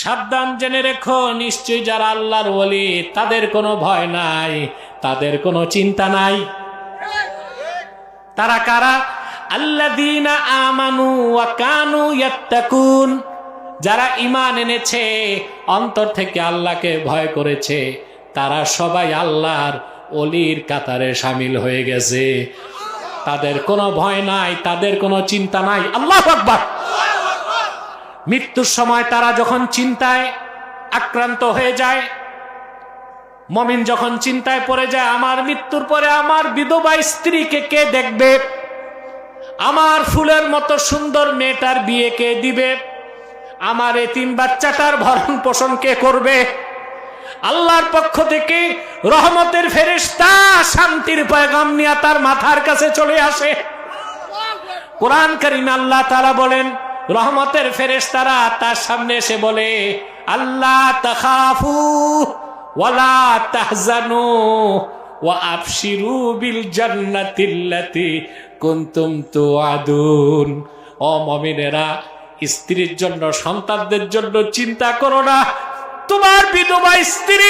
সাবধান জেনে রেখো, নিশ্চয়ই যারা আল্লাহর ওলি তাদের কোনো ভয় নাই, তাদের কোনো চিন্তা নাই। তারা কারা? আল্লাযীনা আমানু ওয়া কানু ইয়াত্তাকুন, যারা ঈমান এনেছে, অন্তর থেকে আল্লাহকে ভয় করেছে, তারা সবাই আল্লাহর ওলির কাতারে শামিল হয়ে গেছে। তাদের কোনো ভয় নাই, তাদের কোনো চিন্তা নাই। আল্লাহু আকবার। মৃত্যুর সময় তারা যখন চিন্তায় আক্রান্ত হয়ে যায়, মুমিন যখন চিন্তায় পড়ে যায়, আমার মৃত্যুর পরে আমার বিধবা স্ত্রীকে কে দেখবে, আমার ফুলের মতো সুন্দর মেয়েটার বিয়ে কে দিবে, আমার এতিম বাচ্চাটার ভরণ পোষণ কে করবে, আল্লাহর পক্ষ থেকে রহমতের ফেরেশতা শান্তির পয়গাম নিয়ে তার মাথার কাছে চলে আসে। কোরআন কারীমে আল্লাহ তাআলা বলেন, রহমতের ফেরেশতারা তার সামনে এসে বলে, আল্লাহ তাখাফু ওয়ালা তাহজানু ওয়া আবশিরু বিল জান্নাতিল্লাতী কুনতুম তুআদুন। ও মুমিনেরা, স্ত্রীর জন্য, সন্তানদের জন্য চিন্তা করো না। তোমার বিধবা স্ত্রী,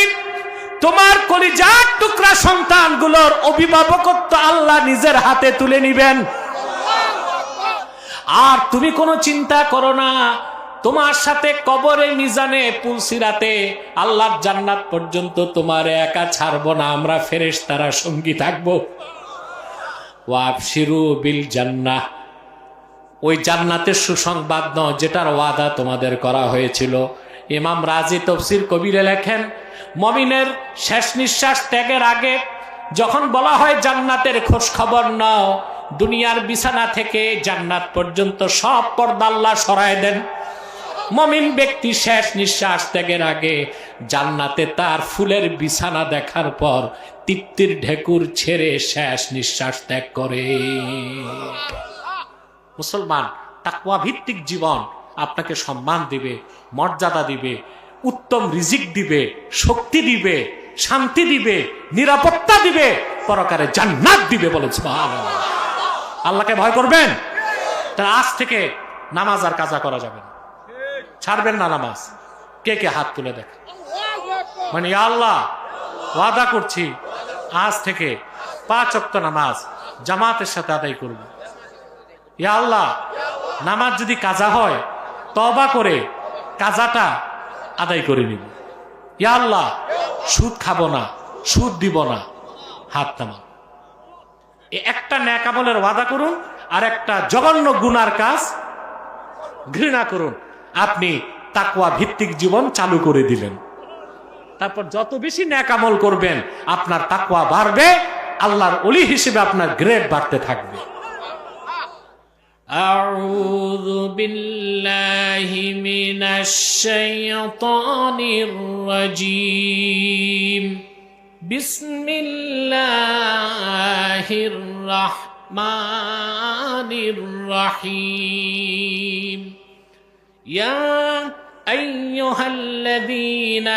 তোমার কলিজার টুকরা সন্তানগুলোর অভিভাবকত্ব আল্লাহ নিজের হাতে তুলে নিবেন। আর তুমি কোনো চিন্তা করো না, তোমার সাথে কবরে, মিজানে, পুলসিরাতে, আল্লাহর জান্নাত পর্যন্ত তোমার একা ছাড়বো না, আমরা ফেরেশতারা সঙ্গী থাকবো। ওয়াবশিরু বিল জান্নাহ, ওই জান্নাতের সুসংবাদ নয় যেটার ওয়াদা তোমাদের করা হয়েছিল। ইমাম রাজি তফসির কবিরে লেখেন, মুমিনের শেষ নিঃশ্বাস ত্যাগের আগে যখন বলা হয় জান্নাতের খোঁজ খবর নাও, দুনিয়ার বিছানা থেকে জান্নাত পর্যন্ত সব পর্দা আল্লাহ সরায় দেন। মুমিন ব্যক্তি শেষ নিঃশ্বাস ত্যাগের আগে জান্নাতে তার ফুলের বিছানা দেখার পর তৃপ্তির ঢেকুর ছেড়ে শেষ নিঃশ্বাস ত্যাগ করে। মুসলমান, তাকওয়া ভিত্তিক জীবন আপনাকে সম্মান দিবে, মর্যাদা দিবে, উত্তম রিজিক দিবে, শক্তি দিবে, শান্তি দিবে, নিরাপত্তা দিবে, পরকালে জান্নাত দিবে। বলেন সুবহানাল্লাহ। আল্লাহকে ভয় করবেন। তাহলে আজ থেকে নামাজ আর কাজা করা যাবে না, ছাড়বেন না নামাজ। কে কে হাত তুলে দেখেন, মানে আল্লাহ ওয়াদা করছি আজ থেকে 5 ওয়াক্ত নামাজ জামাতের সাথে আদায় করব। ইয়া আল্লাহ, নামাজ যদি কাজা হয় তওবা করে কাজাটা আদায় করে নিব। ইয়া আল্লাহ, সুদ খাবো না, সুদ দিব না। হাত নামান। একটা নেক আমলের ওয়াদা করুন, আর একটা জঘন্য গুনার কাজ ঘৃণা করুন। আপনি তাকওয়া ভিত্তিক জীবন চালু করে দিলেন। তারপর যত বেশি নেক আমল করবেন আপনার তাকওয়া বাড়বে, আল্লাহর ওলি হিসেবে আপনার গ্রেড বাড়তে থাকবে। আউযু বিল্লাহি মিনাশ শাইতানির রাজীম। বিসমিল্লাহির রাহমানির রহিম। ইয়া আইয়ুহাল্লাযীনা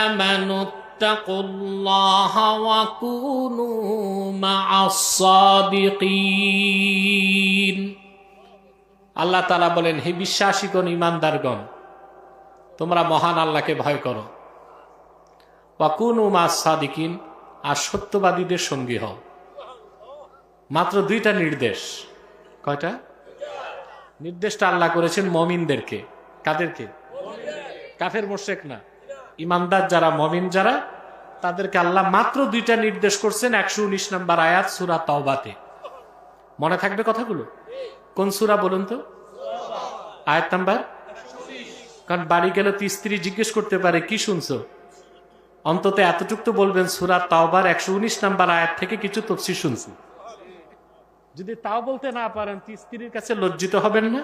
আমানু ইত্তাকুল্লাহা ওয়া কুনু মা'আস সাদিকিন। আল্লাহ তাআলা বলেন, হে বিশ্বাসীগণ, ঈমানদারগণ, তোমরা মহান আল্লাহকে ভয় করো। ওয়া কুনু মা'আস সাদিকিন, আর সত্যবাদীদের সঙ্গী হও। মাত্র 2টা নির্দেশ। কয়টা নির্দেশটা আল্লাহ করেছেন? মুমিনদেরকে। কাদেরকে? কাফের মুশরিক না, ঈমানদার যারা, মুমিন যারা, তাদেরকে আল্লাহ মাত্র 2টা নির্দেশ করছেন। 119 নম্বর আয়াত সূরা তাওবাতে। মনে থাকবে কথাগুলো? কোন সূরা বলুন তো? আয়াত নাম্বার। কারণ বাড়ি গেলে তো স্ত্রী জিজ্ঞেস করতে পারে, কি শুনছো? অন্তত এতটুকু তো বলবেন, সূরা তাওবার 119 নম্বর আয়াত থেকে কিছু তাফসীর শুনছি। যদি তাও বলতে না পারেন, স্ত্রীর কাছে লজ্জিত হবেন না?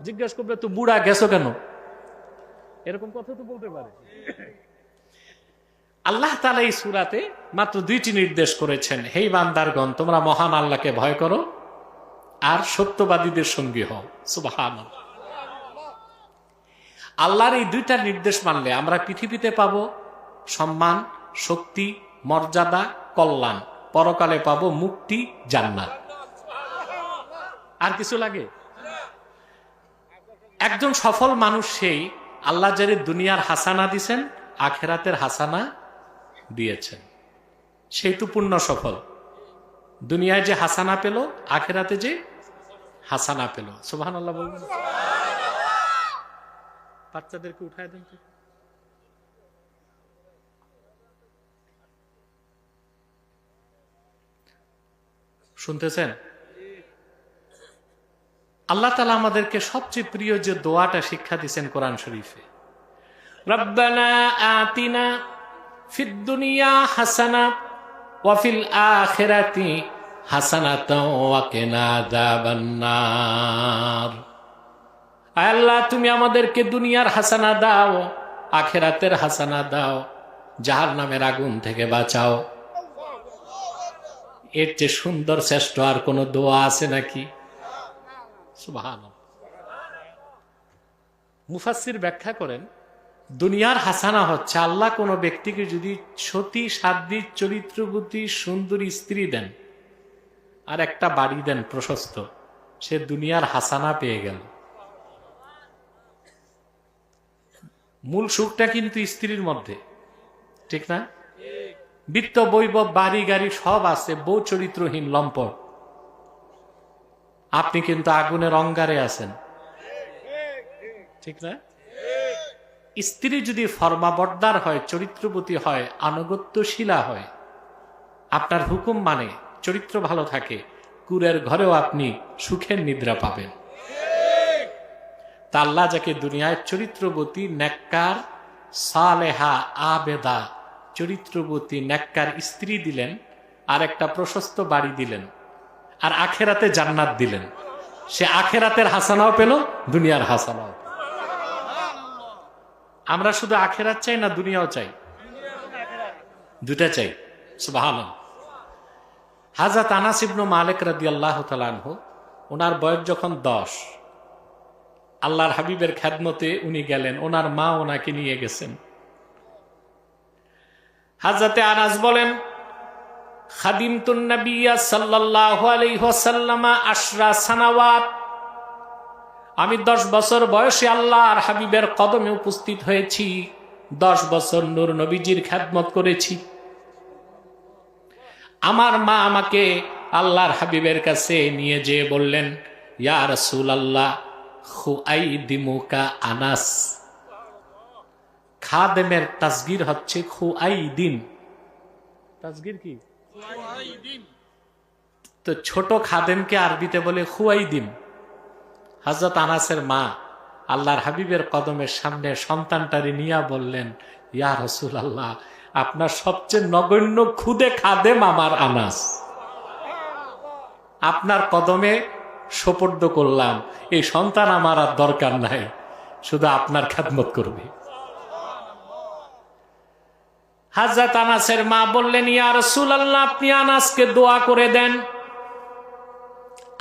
জিজ্ঞেস করবে, তো বুড়া গেছো কেন? এরকম কথা তো বলতে পারে। আল্লাহ তাআলা এই সূরাতে মাত্র 2টি নির্দেশ করেছেন, হে ঈমানদারগণ, তোমরা মহান আল্লাহকে ভয় করো আর সত্যবাদীদের সঙ্গী হও। সুবহানাল্লাহ। আল্লাহর এই 2টা নির্দেশ মানলে আমরা পৃথিবীতে পাবো সম্মান, শক্তি, মর্যাদা, কল্যাণ, পরকালে পাবো মুক্তি, জান্নাত। আর কিছু লাগে? একজন সফল মানুষ সেই আল্লাহ যারে দুনিয়ার হাসানা দিছেন, আখেরাতের হাসানা দিয়েছেন, সেই তো পূর্ণ সফল। দুনিয়ায় যে হাসানা পেল, আখেরাতে যে হাসানা পেল। সুবহানাল্লাহ বলবেন। বাচ্চাদেরকে উঠায় দেন তো। শুনতেছেন? আল্লাহ তাআলা আমাদেরকে সবচেয়ে প্রিয় যে দোয়াটা শিক্ষা দিয়েছেন কোরআন শরীফে, রব্বানা আতিনা ফিদ দুনিয়া হাসানা ওয়া ফিল আখিরাতি হাসানাতাও ওয়া কিনা আযাবান্নার। আয় আল্লাহ, তুমি আমাদেরকে দুনিয়ার হাসানা দাও, আখিরাতের হাসানা দাও, জাহান্নামের আগুন থেকে বাঁচাও। এর চেয়ে সুন্দর শ্রেষ্ঠ আর কোন দোয়া আছে নাকি? সুবহানাল্লাহ। মুফাসসির ব্যাখ্যা করেন, দুনিয়ার হাসানা হচ্ছে আল্লাহ কোন ব্যক্তিকে যদি সতী সাধ্বী চরিত্রবতী সুন্দরী স্ত্রী দেন আর একটা বাড়ি দেন প্রশস্ত, সে দুনিয়ার হাসানা পেয়ে গেল। মূল সুখটা কিন্তু স্ত্রীর মধ্যে, ঠিক না? বিত্ত বৈভব বাড়ি গাড়ি সব আছে, বউ চরিত্রহীন লম্পট, আপনি কিন্তু আগুনের অঙ্গারে আছেন, ঠিক না? স্ত্রী যদি ফরমাবরদার হয়, চরিত্রবতী হয়, আনুগত্যশীলা হয়, আপনার হুকুম মানে, চরিত্র ভালো থাকে, কুরের ঘরেও আপনি সুখের নিদ্রা পাবেন। তা আল্লাহ যাকে দুনিয়ায় চরিত্রবতী নেককার সালেহা আবেদা চরিত্রবতী নেককার স্ত্রী দিলেন, আর একটা প্রশস্ত বাড়ি দিলেন, আর আখেরাতে জান্নাত দিলেন, সে আখেরাতের হাসানাও পেল, দুনিয়ার হাসানাও। আমরা শুধু আখেরাত চাই না দুনিয়াও চাই? দুটা চাই। সুবহানাল্লাহ। হযরত আনাস ইবনে মালিক রাদিয়াল্লাহু তাআলা আনহু, ওনার বয়স যখন 10, আল্লাহর হাবিবের খেদমতে উনি গেলেন, ওনার মা ওনাকে নিয়ে গেছেন। হযরত আনাস বলেন, খাদিমতুন নবিয়্য সাল্লাল্লাহু আলাইহি ওয়াসাল্লাম 10 সানাওয়াত, আমি 10 বছর বয়সে আল্লাহর হাবিবের কদমে উপস্থিত হয়েছি, 10 বছর নূর নবীজির খেদমত করেছি। আমার মা আমাকে আল্লাহর হাবিবের কাছে নিয়ে যেয়ে বললেন, ইয়া রাসূলুল্লাহ খুআইদিমুকা আনাস। খাদেমের তাসগীর হচ্ছে খুআইদিন। তাসগীর কি? খুআইদিন। তো ছোট খাদেমকে আরবিতে বলে খুআইদিন। হযরত আনাসের মা আল্লাহর হাবিবের কদমের সামনে সন্তানটারে নিয়ে বললেন, ইয়া রাসূলুল্লাহ, আপনার সবচেয়ে নগণ্য খুদে খাদেম আমার আনাস, আপনার কদমে সোপর্দ করলাম, এই সন্তান আমার আর দরকার নাই, শুধু আপনার খেদমত করবে। হযরত আনাসের মা বললেন, ইয়া রাসূলুল্লাহ, আপনি আনাসকে দোয়া করে দেন।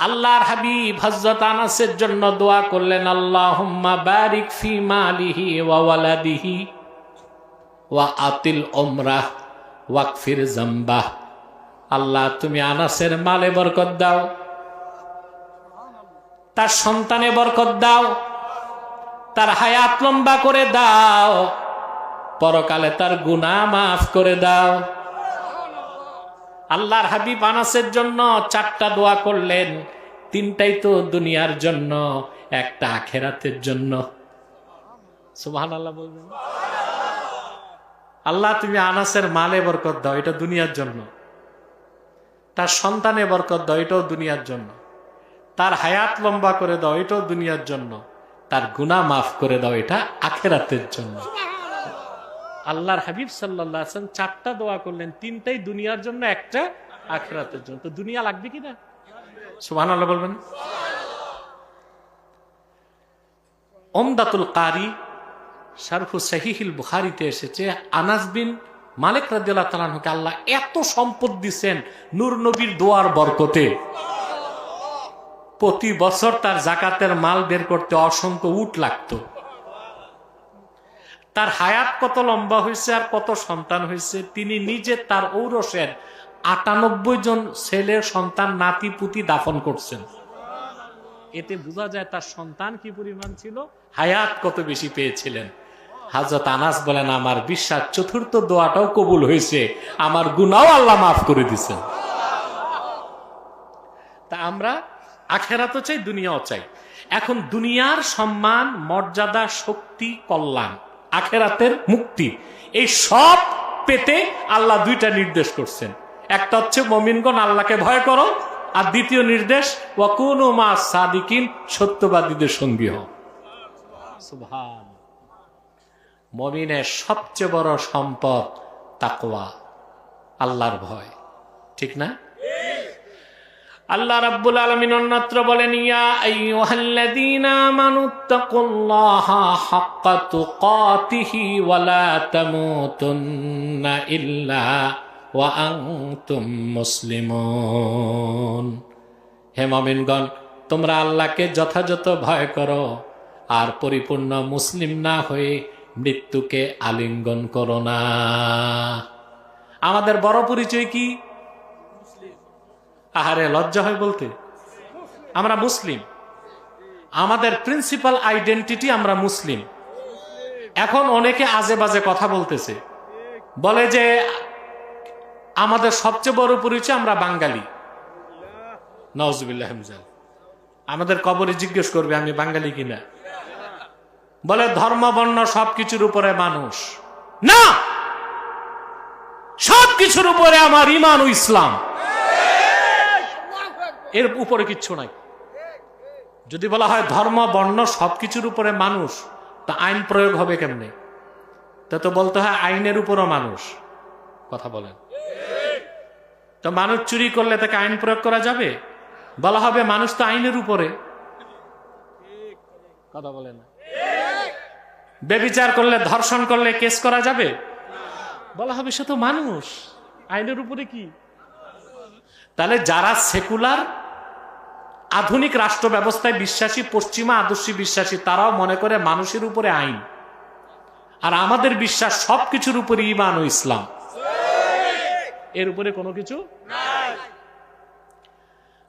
আল্লাহর হাবিব হযরত আনাসের জন্য দোয়া করলেন, আল্লাহুম্মা বারিক ফি মালিহি ওয়া ওয়ালাদিহি ওয়া আতিল উমরাহ ওয়াগফির যামবাহ। আল্লাহ, তুমি আনাসের মালে বরকত দাও, তার সন্তানে বরকত দাও, তার হায়াত লম্বা করে দাও, পরকালে তার গুনাহ মাফ করে দাও। আল্লাহর হাবিব আনাসের জন্য 4টা দোয়া করলেন, 3টাই তো দুনিয়ার জন্য, একটা আখেরাতের জন্য। সুবহানাল্লাহ বলবেন। আল্লাহ, তুমি আনাসের মালে বরকত দাও, এটা দুনিয়ার জন্য, তার সন্তানে বরকত দাও, এটাও দুনিয়ার জন্য, তার হায়াত লম্বা করে দাও, এটাও দুনিয়ার জন্য, তার গুনাহ মাফ করে দাও, এটা আখেরাতের জন্য। আল্লাহর হাবিব সাল্লাল্লাহু আলাইহি ওয়াসাল্লাম 4টা দোয়া করলেন, 3টাই দুনিয়ার জন্য, একটা আখিরাতের জন্য। তো দুনিয়া লাগবে কি না? সুবহানাল্লাহ বলবেন। উমদাতুল কারি শারহু সহিহুল বুখারীতে এসেছে, আনাস বিন মালিক রাদিয়াল্লাহু তাআলা আনহুকে আল্লাহ এত সম্পদ দিবেন নূর নবীর দোয়ার বরকতে, প্রতি বছর তার যাকাতের মাল বের করতে অসংখ্য উট লাগতো। তার হায়াত কত লম্বা হয়েছে আর কত সন্তান হয়েছে, তিনি নিজে তার ঔরসের 98 জন ছেলের সন্তান নাতি পুতি দাফন করছেন। এতে বোঝা যায় তার সন্তান কি পরিমাণ ছিল, হায়াত কত বেশি পেয়েছিলেন। হযরত আনাস বলেন, আমার বিশ্বাস চতুর্থ দোয়াটাও কবুল হয়েছে, আমার গুনাহও আল্লাহ মাফ করে দিয়েছেন। তা আমরা আখিরাতও চাই, দুনিয়াও চাই। এখন দুনিয়ার সম্মান, মর্যাদা, শক্তি, কল্যাণ, আখিরাতের মুক্তি, এই সব পেতে আল্লাহ দুইটা নির্দেশ করছেন। একটা হচ্ছে মুমিনগণ আল্লাহকে ভয় করো, আর দ্বিতীয় নির্দেশ ওয়াকুনু মাস সাদিকিন, সত্যবাদীদের সঙ্গী হও। সুবহান। মুমিনের সবচেয়ে বড় সম্পদ তাকওয়া, আল্লাহর ভয়, ঠিক না? আল্লাহ রাব্বুল আলামিন অন্যত্র বলেন, ইয়া আইয়ুহাল্লাযীনা আমানুত্তাকুল্লাহা হাক্কা তুকাতিহি ওয়া লা তামুতুন্না ইল্লা ওয়া আনতুম মুসলিমুন। হে মুমিনগণ, তোমরা আল্লাহকে যথাযথ ভয় করো, আর পরিপূর্ণ মুসলিম না হয়ে মৃত্যুকে আলিঙ্গন করো না। আমাদের বড় পরিচয় কি? আহারে লজ্জা হয় বলতে, আমরা মুসলিম। আমাদের প্রিন্সিপাল আইডেন্টিটি আমরা মুসলিম। এখন অনেকে আজে বাজে কথা বলতেছে, বলে যে আমাদের সবচেয়ে বড় পরিচয় আমরা বাঙালি। নাউজুবিল্লাহ। আমাদের কবরে জিজ্ঞেস করবে আমি বাঙালি কিনা। বলে ধর্ম বর্ণ সবকিছুর উপরে মানুষ না, সবকিছুর উপরে আমার ঈমান ও ইসলাম, এর উপরে কিচ্ছু নাই। যদি বলা হয় ধর্ম বর্ণ সবকিছুর উপরে মানুষ, তা আইন প্রয়োগ হবে কেমনে? তা তো বলতে হয় আইনের উপরও মানুষ। কথা বলেন তো, মানুষ চুরি করলে তাকে আইন প্রয়োগ করা যাবে? বলা হবে মানুষ তো আইনের উপরে। কথা বলে না। ব্যভিচার করলে, ধর্ষণ করলে কেস করা যাবে? বলা হবে সে তো মানুষ, আইনের উপরে কি? তাহলে যারা সেকুলার আধুনিক রাষ্ট্র ব্যবস্থায় বিশ্বাসী, পশ্চিমা আদর্শে বিশ্বাসী, তারাও মনে করে মানুষের উপরে আইন, আর আমাদের বিশ্বাস সবকিছুর উপরে ঈমান ও ইসলাম, এর উপরে কোনো কিছু নাই।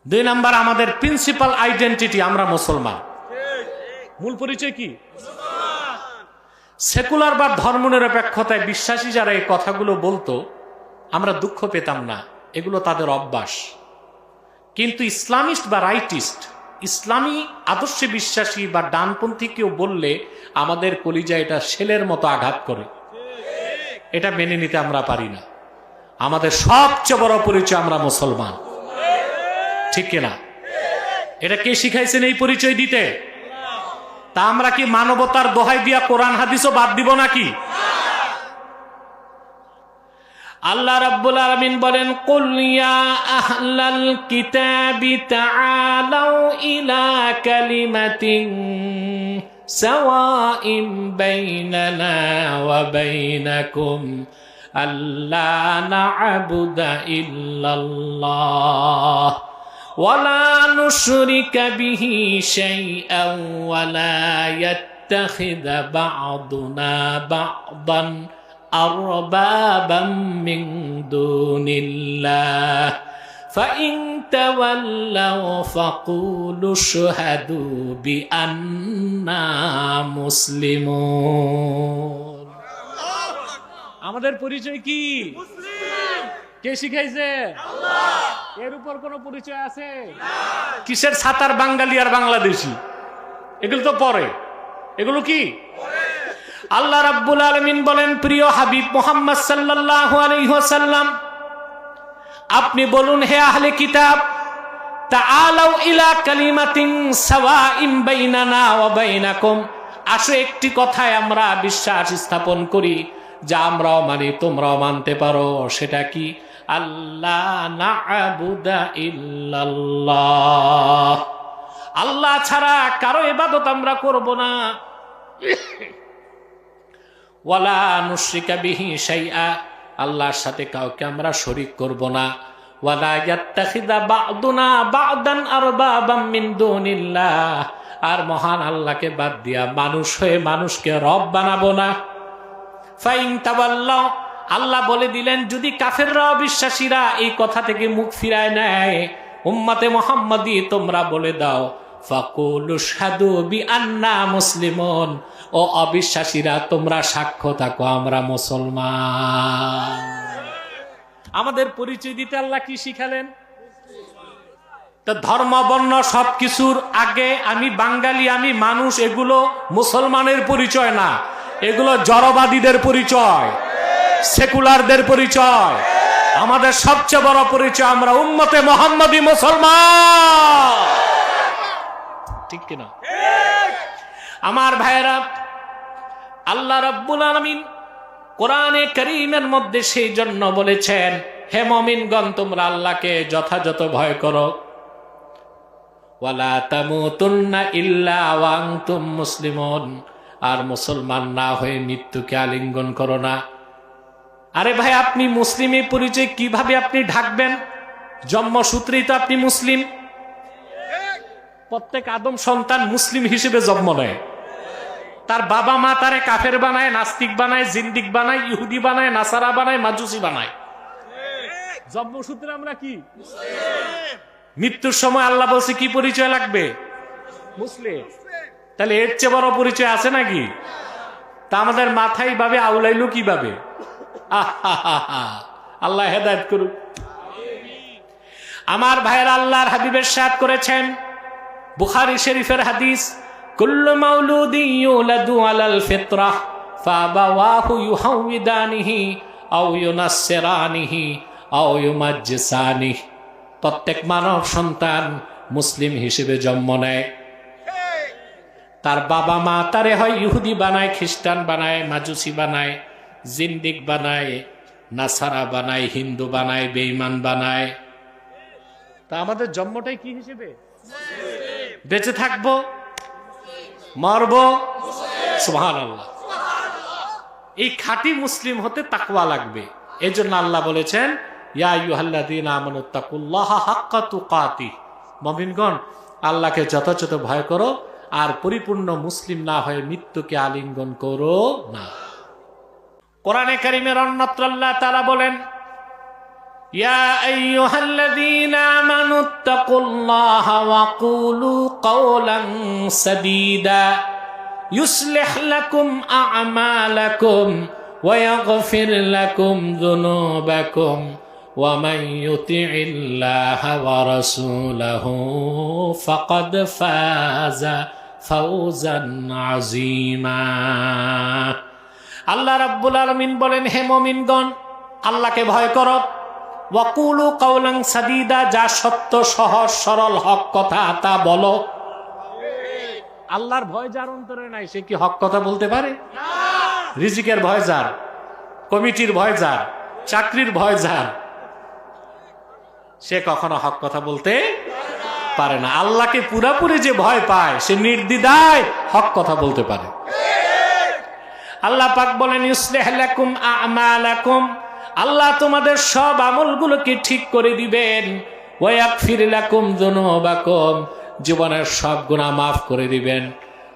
2 নাম্বার, আমাদের প্রিন্সিপাল আইডেন্টিটি, আমরা মুসলমান। মূল পরিচয় কি? সেকুলার বা ধর্মনিরপেক্ষতায় বিশ্বাসী যারা এই কথাগুলো বলতো, আমরা দুঃখ পেতাম না, এগুলো তাদের অভ্যাস। কিন্তু ইসলামিস্ট বা রাইটিস্ট, ইসলামী আদর্শে বিশ্বাসী বা ডানপন্থী কেউ বললে আমাদের কলিজা এটা শেলের মতো আঘাত করে। এটা মেনে নিতে আমরা পারি না। আমাদের সবচেয়ে বড় পরিচয় আমরা মুসলমান, ঠিক কিনা? এটা কে শিখাইছেন এই পরিচয় দিতে? তা আমরা কি মানবতার দোহাই দিয়া কোরআন হাদিসও বাদ দিব নাকি? আল্লাহ রাব্বুল আলামিন বলেন, কুল ইয়া আহলাল কিতাবি তাআলাউ ইলা কালিমাতিন সাওয়াইন বাইনানা ওয়া বাইনাকুম আল্লা না'বুদা ইল্লাল্লাহ ওয়া লা নুশরিকা বিহি শাইআন ওয়া লা ইয়াত্তাখিযা বা'দুনা বা'দান أربابا من دون الله فإن تولوا فقولوا اشهدوا بأننا مسلمون। আমাদের পরিচয় কি? মুসলিম। কে শিখাইছে? আল্লাহ। এর উপর কোন পরিচয় আছে? কিসের ছাতার বাঙালি আর বাংলাদেশি? এগুলো তো পরে। এগুলো কি? আল্লাহ রাব্বুল আলামিন বলেন, প্রিয় হাবিব মুহাম্মদ সাল্লাল্লাহু আলাইহি ওয়াসাল্লাম, আপনি বলুন, হে আহলে কিতাব, তাআলাউ ইলা কালিমাতিন সাওয়াইন বাইনানা ওয়া বাইনাকুম, আসো একটি কথায় আমরা বিশ্বাস স্থাপন করি, যা আমরাও মানি তোমরাও মানতে পারো। সেটা কি? আল্লাহ না'বুদা ইল্লাল্লাহ, আল্লাহ ছাড়া কারো ইবাদত আমরা করব না। ওয়ালা নুশরিকা বিহি শাইআ, আল্লাহর সাথে কাউকে আমরা শরীক করব না। ওয়ালা ইয়াত্তাখিযা বা'দুনা বা'দান আরবাবাম মিন দুনিল্লাহ, আর মহান আল্লাহকে বাদ দিয়া মানুষ হয়ে মানুষকে রব বানাবো না। ফাইন তাওয়াল্লাহ, আল্লাহ বলে দিলেন, যদি কাফেররা, বিশ্বাসীরা এই কথা থেকে মুখ ফিরায় নেয়, উম্মতে মুহাম্মাদি তোমরা বলে দাও, ফাকুলু শাহাদু বিআন্না মুসলিমুন, ও অবিশ্বাসীরা তোমরা সাক্ষ্য থাকো আমরা মুসলমান। আমাদের পরিচয় দিতে আল্লাহ কি শিখালেন? তো ধর্ম বর্ণ সবকিছুর আগে আমি বাঙালি, আমি মানুষ, এগুলো মুসলমানের পরিচয় না, এগুলো জড়বাদীদের পরিচয়, সেকুলারদের পরিচয়। আমাদের সবচেয়ে বড় পরিচয় আমরা উম্মতে মুহাম্মাদি মুসলমান। ঠিক কিনা? আমার ভাইরা, আল্লাহ রাব্বুল আলামিন কোরআনে কারীমের মধ্যে সেই জন্য বলেছেন, হে মুমিনগণ তোমরা আল্লাহকে যথাযথ ভয় করো। ওয়ালা তামুতুন্না ইল্লা ওয়া আনতুম মুসলিমুন, আর মুসলমান না হয়ে মৃত্যুকে আলিঙ্গন করো না। আরে ভাই, আপনি মুসলিমের পরিচয় কিভাবে আপনি ঢাকবেন? জন্মসূত্রেই তো আপনি মুসলিম। প্রত্যেক আদম সন্তান মুসলিম হিসেবে জন্ম নেয়। তার বাবা মা তারে কাফের বানায়, নাস্তিক বানায়, জিন্দিক বানায়, ইহুদি বানায়, নাসারা বানায়, মাজুসি বানায়। জন্মসূত্রে আমরা কি? মৃত্যুর সময় আল্লাহ বলছে কি পরিচয় লাগবে? মুসলিম। তাহলে এর চেয়ে বড় পরিচয় আছে নাকি? তা আমাদের মাথায় ভাবে আউলাইলো কিভাবে? আল্লাহ হেদায়েত করুক। আমার ভাইয়ের, আল্লাহর হাবিবের সাথ করেছেন বুখারী শরীফের হাদিস, কুল্লু মাউলুদিন ইউলাদু আলাল ফিতরাহ ফাবাওয়াহু ইউহাউইদানিহি আও ইউনাসসিরানিহি আও ইউমাজ্জিসানিহি। প্রত্যেক মানব সন্তান মুসলিম হিসেবে জন্ম নেয়। তার বাবা মা তারে হয় ইহুদি বানায়, খ্রিস্টান বানায়, মাজুসি বানায়, জিন্দিক বানায়, নাসারা বানায়, হিন্দু বানায়, বেঈমান বানায়। তা আমাদের জন্মটাই কি হিসেবে? বেঁচে থাকবো, মরবো, সুবহানাল্লাহ। এই খাঁটি মুসলিম হতে তাকওয়া লাগবে। এই জন্য আল্লাহ বলেছেন, ইয়া আইয়ুহাল্লাযীনা আমানুত্তাকুল্লাহা হাক্কা তুকাতিহ, মুমিনগণ আল্লাহকে যথাযথ ভয় করো, আর পরিপূর্ণ মুসলিম না হয়ে মৃত্যুকে আলিঙ্গন করো না। কোরআনে কারীমের অন্যত্র আল্লাহ তাআলা বলেন, ইয়া আইয়ুহাল্লাযীনা আমানুত্তাকুল্লাহা ওয়া কুলু কাওলান সাদীদা ইউসলিহ লাকুম আ'মালাকুম ওয়া ইয়াগফির লাকুম যুনুবাকুম ওয়া মান ইউতি'ইল্লাহা ওয়া রাসূলাহু ফাকাদ ফাযা ফাওজান আযীমা। আল্লাহ রাব্বুল আলামিন বলেন, হে মুমিনগণ আল্লাহকে ভয় করো, ওয়া কুলু কাওলান সাদীদা, যা সত্য, সহজ সরল হক কথা তা বলো। আল্লাহর ভয় যার অন্তরে নাই সে কি হক কথা বলতে পারে? না। রিজিকের ভয় যার, কমিটির ভয় যার, চাকরির ভয় যার, সে কখনো হক কথা বলতে পারে না। আল্লাহকে পুরাপুরি যে ভয় পায় সে নির্দ্বিধায় হক কথা বলতে পারে। আল্লাহ পাক বলেন, ইউসলিহ লাকুম আ'মালাকুম, আল্লাহ তোমাদের সব আমলগুলোকে ঠিক করে দিবেন। ওয়া ইয়াগফির লাকুম যুনুবাকুম, জীবনের সব গুনাহ মাফ করে দিবেন।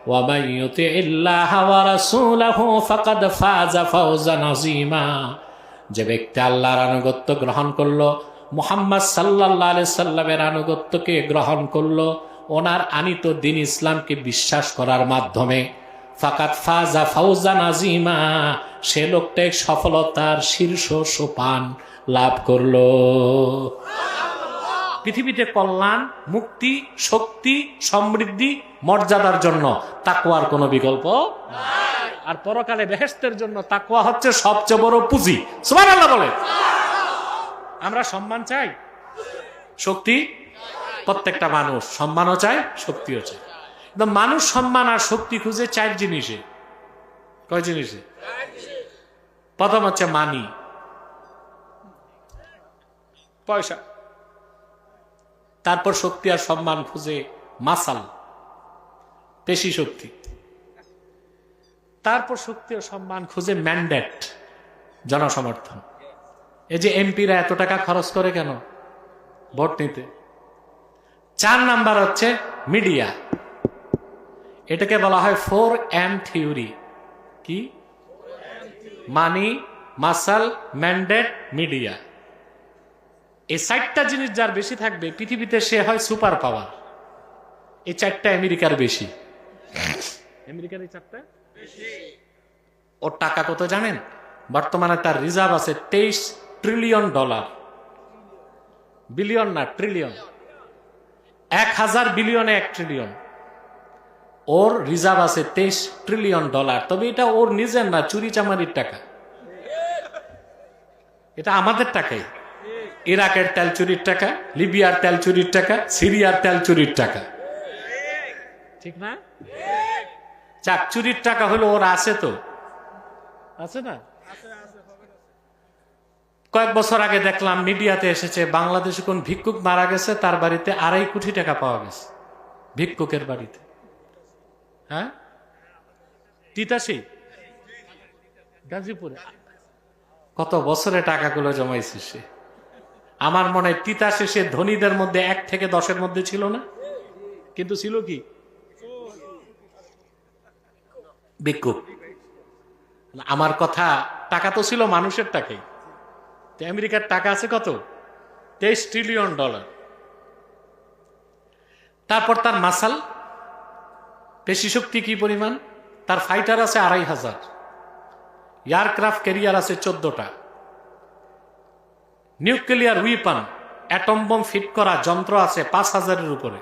ওয়া মান ইউতি'ইল্লাহা ওয়া রাসূলাহু ফাকাদ ফাযা ফাওজান আযীমা, যে ব্যক্তি আল্লাহর আনুগত্য গ্রহণ করলো, মুহাম্মদ সাল্লাল্লাহু আলাইহি সাল্লামের আনুগত্যকে গ্রহণ করলো, ওনার আনিত দ্বীন ইসলামকে বিশ্বাস করার মাধ্যমে, ফাকাদ ফাযা ফাওজান আযীমা, সে লোকটা সফলতার শীর্ষ সোপান লাভ করলো। পৃথিবীতে কল্যাণ, মুক্তি, শক্তি, সমৃদ্ধি, মর্যাদার জন্য তাকওয়ার কোনো বিকল্প নাই। আর পরকালে বেহেশতের জন্য তাকওয়া হচ্ছে সবচেয়ে বড় পুঁজি। সুবহানাল্লাহ বলে। আমরা সম্মান চাই, শক্তি, প্রত্যেকটা মানুষ সম্মানও চায়, শক্তিও চায়। কিন্তু মানুষ সম্মান আর শক্তি খুঁজে চার জিনিসে। কয় জিনিসে? প্রথম হচ্ছে মানি, পয়সা। তারপর শক্তি আর সম্মান খুঁজে মাসাল, পেশি শক্তি। তারপর শক্তি ও সম্মান খুঁজে ম্যান্ডেট, জনসমর্থন। এই যে এমপিরা এত টাকা খরচ করে কেন? ভোট নিতে। 4 নাম্বার হচ্ছে মিডিয়া। এটাকে বলা হয় 4M থিওরি। কি? মানি, মাসাল, ম্যান্ডেট, মিডিয়া। এই 4টা জিনিস যার বেশি থাকবে পৃথিবীতে সে হয় সুপার পাওয়ার। এই চারটা আমেরিকার বেশি। আমেরিকার এই চারটা ওর টাকা কত জানেন? বর্তমানে তার রিজার্ভ আছে $23 ট্রিলিয়ন। বিলিয়ন না, ট্রিলিয়ন। 1000 বিলিয়নে 1 ট্রিলিয়ন। ওর রিজার্ভ আছে $23 ট্রিলিয়ন। তবে এটা ওর নিজের না, চুরি চামারির টাকা। এটা আমাদের টাকাই। ইরাকের তেল চুরির টাকা, লিবিয়ার তেল চুরির টাকা, সিরিয়ার তেল চুরির টাকা, ঠিক না? চাক চুরির টাকা হলো ওর, আছে তো, আছে না? কয়েক বছর আগে দেখলাম মিডিয়াতে এসেছে, বাংলাদেশে কোন ভিক্ষুক মারা গেছে, তার বাড়িতে 2.5 কোটি টাকা পাওয়া গেছে। ভিক্ষুকের বাড়িতে। হ্যাঁ, তিতাসি, গাজীপুরে। কত বছরে টাকাগুলো জমাইছে সে। আমার মনে হয় তিতাসে সে ধনীদের মধ্যে 1 থেকে 10-এর মধ্যে ছিল না, কিন্তু ছিল কি? ভিক্ষুক। আমার কথা, টাকা তো ছিল মানুষের টাকাই। আমেরিকার টাকা আছে কত? $23 ট্রিলিয়ন। তারপর তার মাসাল, পেশি শক্তি কি পরিমাণ? তার ফাইটার আছে 2500, এয়ারক্রাফট ক্যারিয়ার আছে 14টা, nuclear weapon, atom bomb fit করা যন্ত্র আছে 5000-এর উপরে,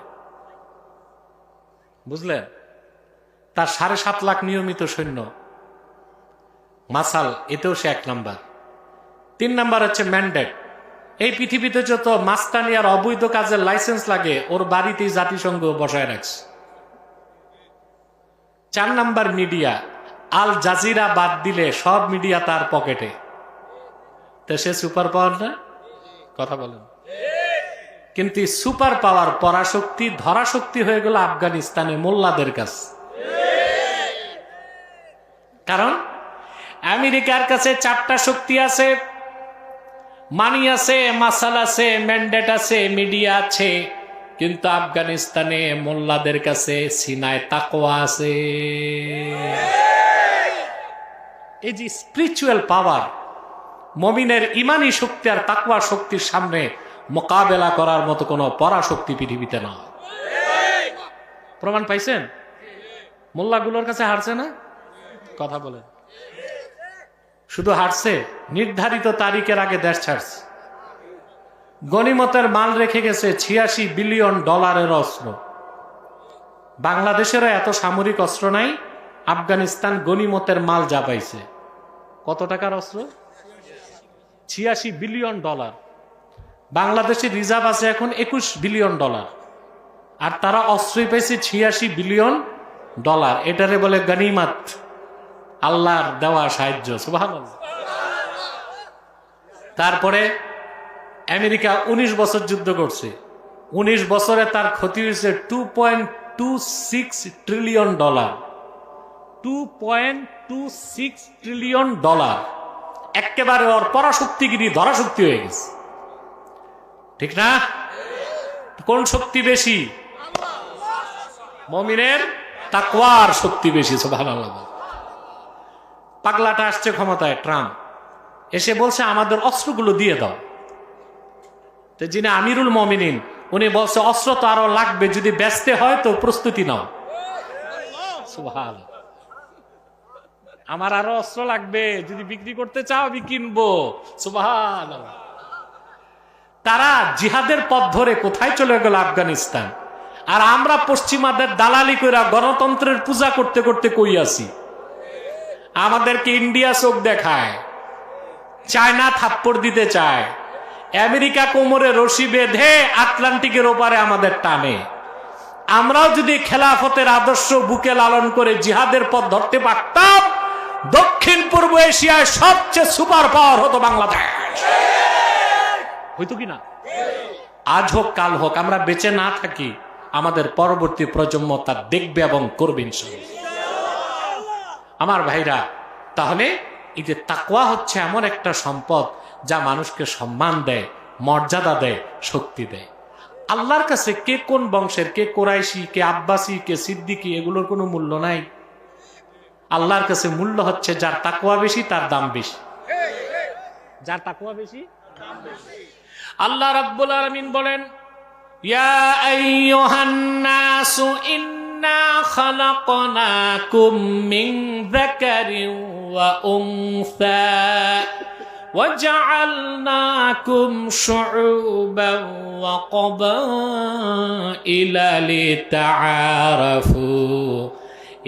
বুঝলেন? তার 7.5 লাখ নিয়মিত সৈন্য। মাসাল, এতেও সে 1 নাম্বার। 3 নাম্বার হচ্ছে ম্যান্ডেট। এই পৃথিবীতে যত মাস্তানি আর অবৈধ কাজের লাইসেন্স লাগে ওর বাড়িতেই জাতিসংঘ বসায় রাখছে। 4 নাম্বার মিডিয়া। আল জাজিরা বাদ দিলে সব মিডিয়া তার পকেটে। তো সে সুপার পাওয়ার না? কথা বলেন। কিন্তু সুপার পাওয়ার, পরাশক্তি, ধরাশক্তি হয়ে গেল আফগানিস্তানে মোল্লাদের কাছে। কারণ আমেরিকার কাছে 4টা শক্তি আছে, মানি আছে, মাসাল আছে, ম্যান্ডেট আছে, মিডিয়া আছে, কিন্তু আফগানিস্তানে মোল্লাদের কাছে সিনায় তাকওয়া আছে। এই যে স্পিরিচুয়াল পাওয়ার, মুমিনের ইমানি শক্তি আর তাকওয়া শক্তির সামনে মোকাবেলা করার মতো কোনো পরাশক্তি পৃথিবীতে না। প্রমাণ পাইছেন? মোল্লাগুলোর কাছে হারছে না? কথা বলেন। শুধু হারছে, নির্ধারিত তারিখের আগে দেশ ছাড়ছে। গনিমতের মাল রেখে গেছে $86 বিলিয়ন অস্ত্র। বাংলাদেশেরও এত সামরিক অস্ত্র নাই। আফগানিস্তান গনিমতের মাল যা পাইছে, কত টাকার অস্ত্র? $86 বিলিয়ন। বাংলাদেশের রিজার্ভ আছে এখন $21 বিলিয়ন, আর তারা অস্ত্রই পাইছে $86 বিলিয়ন। এটারে বলে গনিমত, আল্লাহর দেওয়া সাহায্য। সুবহানাল্লাহ। তারপরে আমেরিকা 19 বছর যুদ্ধ করছে। 19 বছরে তার ক্ষতি হয়েছে $2.26 ট্রিলিয়ন। $2.26 ট্রিলিয়ন। একেবারে ওর পরাশক্তিগিরি ধরাশক্তি হয়ে গেছে, ঠিক না? কোন শক্তি বেশি? মুমিনের তাকওয়ার শক্তি বেশি। সুবহানাল্লাহ। পাগলাটা আসছে ক্ষমতায়, ট্রাম্প, এসে বলছে আমাদের অস্ত্রগুলো দিয়ে দাও। তো যিনি আমিরুল মুমিনিন উনি বলছে অস্ত্র তো আরো লাগবে, যদি বেচতে হয় তো প্রস্তুতি নাও। সুবহানাল্লাহ। আমার আরো অস্ত্র লাগবে, যদি বিক্রি করতে চাও আমি কিনবো। সুবহানাল্লাহ। তারা জিহাদের পথ ধরে কোথায় চলে গেল? আফগানিস্তান। আর আমরা পশ্চিমাদের দালালি কইরা গণতন্ত্রের পূজা করতে করতে কই আছি। আমাদেরকে ইন্ডিয়া চোখ দেখায়, চায়না থাপ্পড় দিতে চায়, আমেরিকা কোমরে রশি বেঁধে আটলান্টিকের ওপারে আমাদের টানে। আমরাও যদি খেলাফতের আদর্শ বুকে লালন করে জিহাদের পথ ধরতে পারতাম, দক্ষিণ পূর্ব এশিয়ায় সবচেয়ে সুপার পাওয়ার হতো বাংলাদেশ। হইতো কিনা? আজ হোক কাল হোক, আমরা বেঁচে না থাকি, আমাদের পরবর্তী প্রজন্ম তা দেখবে এবং করবে ইনশাআল্লাহ। আমার ভাইরা, তাহলে এই যে তাকওয়া হচ্ছে এমন একটা সম্পদ যা মানুষকে সম্মান দেয়, মর্যাদা দেয়, শক্তি দেয়। আল্লাহর কাছে কে কোন বংশের, কে কোরাইশি, কে আব্বাসি, কে সিদ্দিকি, এগুলোর কোনো মূল্য নাই। আল্লাহর কাছে মূল্য হচ্ছে যার তাকওয়া বেশি তার দাম বেশি। যার তাকওয়া বেশি। আল্লাহ রাব্বুল আলামিন বলেন ইয়া আইয়ুহান নাসু ইন্না খালাকনাকুম মিন যাকারিন ওয়া উনসা وجعلناكم شعوبا وقبائل لتعارفوا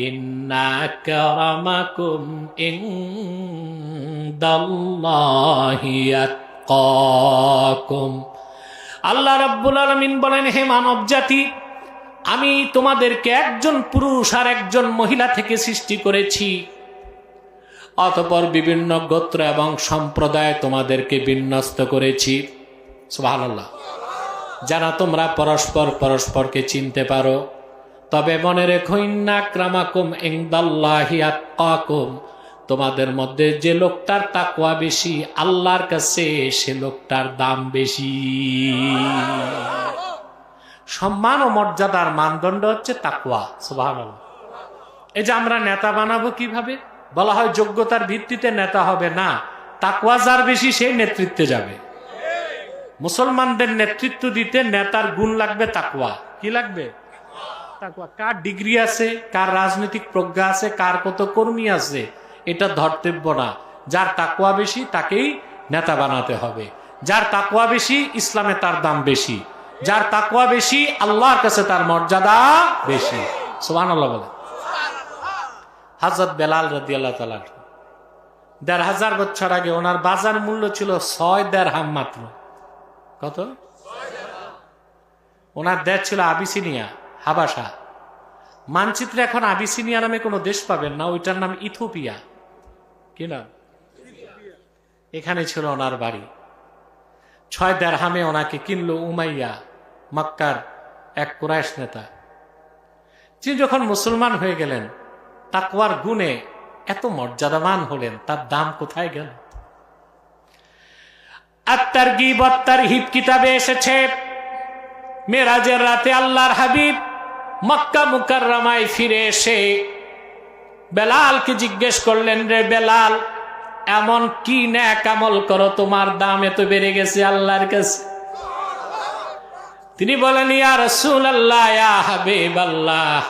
إن أكرمكم عند الله أتقاكم আল্লাহ রাব্বুল আলামিন বলেন, হে মানব জাতি, আমি তোমাদেরকে একজন পুরুষ আর একজন মহিলা থেকে সৃষ্টি করেছি, অতঃপর বিভিন্ন গোত্র এবং সম্প্রদায় তোমাদেরকে বিন্যস্ত করেছি। সুবহানাল্লাহ। যারা তোমরা পরস্পরকে চিনতে পারো। তবে মনে রেখো, ইন্না আক্রামাকুম ইনদাল্লাহি আতকাকুম, তোমাদের মধ্যে যে লোকটার তাকওয়া বেশি আল্লাহর কাছে সে লোকটার দাম বেশি। সম্মান ও মর্যাদার মানদণ্ড হচ্ছে তাকওয়া। সুবহানাল্লাহ। এই যে আমরা নেতা বানাবো কিভাবে? বলা হয় যোগ্যতার ভিত্তিতে নেতা হবে না, তাকওয়া যার বেশি সেই নেতৃত্বে যাবে। মুসলমানদের নেতৃত্ব দিতে নেতার গুণ লাগবে তাকওয়া। কি লাগবে? তাকওয়া। কার ডিগ্রি আছে, কার রাজনৈতিক প্রজ্ঞা আছে, কার কত কর্মী আছে, এটা ধর্তব্য না। যার তাকওয়া বেশি তাকেই নেতা বানাতে হবে। যার তাকওয়া বেশি ইসলামে তার দাম বেশি, যার তাকওয়া বেশি আল্লাহর কাছে তার মর্যাদা বেশি। সুবহানাল্লাহ বলে। হযরত বেলাল রাদিয়াল্লাহু তাআলা ১৫০০ বছর আগে ওনার বাজার মূল্য ছিল ৬ দিরহাম মাত্র। কত? ওনার দেশ ছিল আবিসিনিয়া, হাবাসা। মানচিত্রে এখন আবিসিনিয়া নামে কোনো দেশ পাবেন না, ওইটার নাম ইথিওপিয়া। কি নাম? এখানে ছিল ওনার বাড়ি। ৬ দিরহামে ওনাকে কিনলো উমাইয়া, মক্কার এক কুরাইশ নেতা। তিনি যখন মুসলমান হয়ে গেলেন, তাকওয়ার গুণে এত মর্যাদাবান হলেন, তার দাম কোথায় গেল? আত-তারগীব ওয়াত-তারহীব কিতাবে এসেছে, মেরাজের রাতে আল্লাহর হাবিব মক্কা মুকাররমায় ফিরে এসে বেলালকে জিজ্ঞেস করলেন, রে বেলাল, এমন কি নেক আমল করো তোমার দাম এত বেড়ে গেছে আল্লাহর কাছে? তিনি বলেন, ইয়া রাসূলুল্লাহ, ইয়া হাবিবাল্লাহ।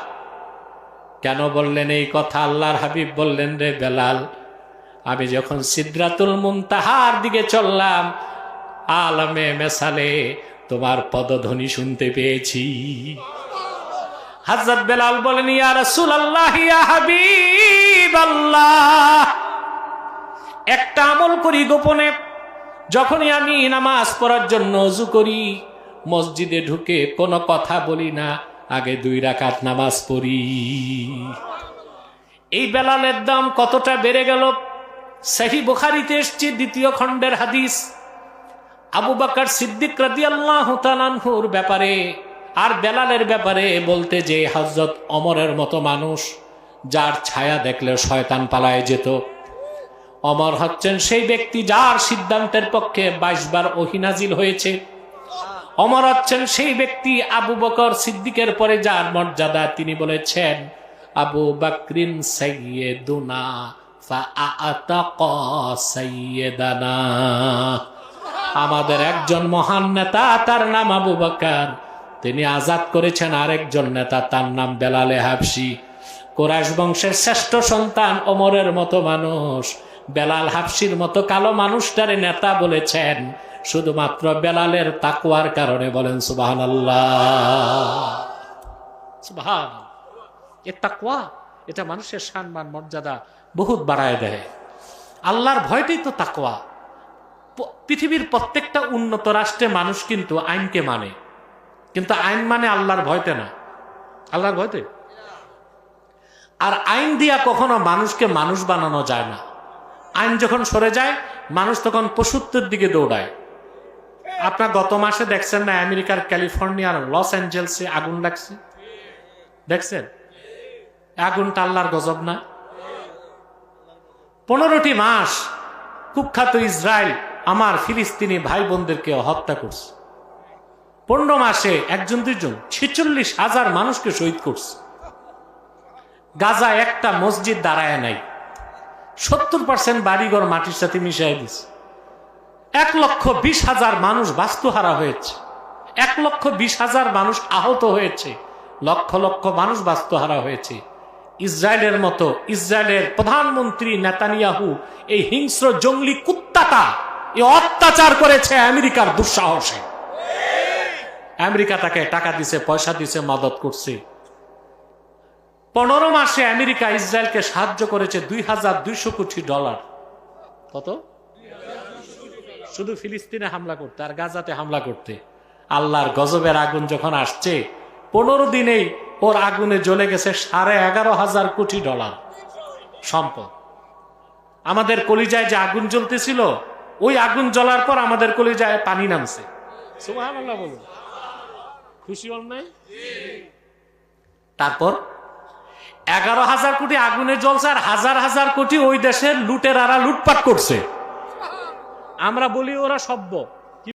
কেন বললেন এই কথা? আল্লাহর হাবিব বললেন, রে বেলাল, আমি যখন সিদরাতুল মুনতাহার দিকে চললাম, আলমে মেসালে তোমার পদধ্বনি শুনতে পেয়েছি। হযরত বেলাল বলেন, ইয়া রাসূলুল্লাহ, ইয়া হাবিবাল্লাহ, একটা আমল করি গোপনে। যখনই আমি নামাজ পড়ার জন্য ওযু করি, মসজিদে ঢুকে কোনো কথা বলি না, আগে 2 রাকাত নামাজ পড়ি। এই বেলালের দাম কতটা বেড়ে গেল! সহিহ বুখারীতে এসেছে 2য় খণ্ডের হাদিস। আবু বকর সিদ্দিক রাদিয়াল্লাহু তাআলা আনহুর ব্যাপারে আর বেলালের ব্যাপারে বলতে যে, হযরত ওমরের মতো মানুষ যার ছায়া দেখলে শয়তান পালায় যেত। ওমর হচ্ছেন সেই ব্যক্তি যার সিদ্ধান্তের পক্ষে 22 বার ওহী নাজিল হয়েছে। ওমর হচ্ছেন সেই ব্যক্তি আবু বকর সিদ্দিকের পরে যার মর্যাদা, তিনি বলেছেন, আবু বকরিন সাইয়্যিদুনা ফাআতাকা সাইয়্যিদানা। আমাদের একজন মহান নেতা, তার নাম আবু বকর, তিনি আজাদ করেছেন আরেকজন নেতা, তার নাম বেলালে হাবশি। কুরাইশ বংশের শ্রেষ্ঠ সন্তান ওমরের মতো মানুষ বেলাল হাবশির মতো কালো মানুষটারে নেতা বলেছেন শুধুমাত্র বেলালের তাকওয়ার কারণে। বলেন সুবহানাল্লাহ। সুবহানাল্লাহ। এই তাকওয়া, এটা মানুষের সম্মান মর্যাদা বহুত বাড়ায় দেয়। আল্লাহর ভয়টাই তো তাকওয়া। পৃথিবীর প্রত্যেকটা উন্নত রাষ্ট্রে মানুষ কিন্তু আইনকে মানে, কিন্তু আইন মানে আল্লাহর ভয়তে না। আল্লাহর ভয়তে। আর আইন দিয়া কখনো মানুষকে মানুষ বানানো যায় না। আইন যখন সরে যায়, মানুষ তখন পশুত্বের দিকে দৌড়ায়। আপনার গত মাসে দেখছেন না, আমেরিকার ক্যালিফোর্নিয়ার লস অ্যাঞ্জেলসে আগুন লাগছে? দেখছেন? আগুনটা আল্লাহর গজব না? 15টি মাস কুখ্যাত ইসরায়েল আমার ফিলিস্তিনি ভাই বোনদেরকে হত্যা করছে। 15 মাসে 1-2 46,000 মানুষকে শহীদ করছে। গাজা একটা মসজিদ দাঁড়ায় নাই। 70% বাড়িঘর মাটির সাথে মিশিয়ে দিচ্ছে। 1,20,000 মানুষ বাস্তুহারা হয়েছে। 1,20,000 মানুষ আহত হয়েছে, লক্ষ লক্ষ মানুষ বাস্তুহারা হয়েছে। ইসরায়েলের মতো, ইসরায়েলের প্রধানমন্ত্রী নেতানিয়াহু এই হিংস্র জঙ্গলি কুত্তাটা এই অত্যাচার করেছে আমেরিকার দুঃসাহসে। আমেরিকা তাকে টাকা দিছে, পয়সা দিছে, মদত করছে। 15 মাসে আমেরিকা ইসরায়েলকে সাহায্য করেছে $2,200 কোটি। কত? শুধু ফিলিস্তিনে হামলা করতে আর গাজাতে হামলা করতে। আল্লাহর গজবের আগুন যখন আসছে, 15 দিনেই ওর আগুনে জ্বলে গেছে $11,500 কোটি সম্পদ। আমাদের কলিজায় যে আগুন জ্বলতেছিল, ওই আগুন জ্বলার পর আমাদের কলিজায় পানি নামছে। সুবহানাল্লাহ বলুন, খুশি হন নাই? তারপর 11,000 কোটি আগুনে জ্বলছে, আর হাজার হাজার কোটি ওই দেশের লুটেরারা লুটপাট করছে। আমরা বলি ওরা সভ্য,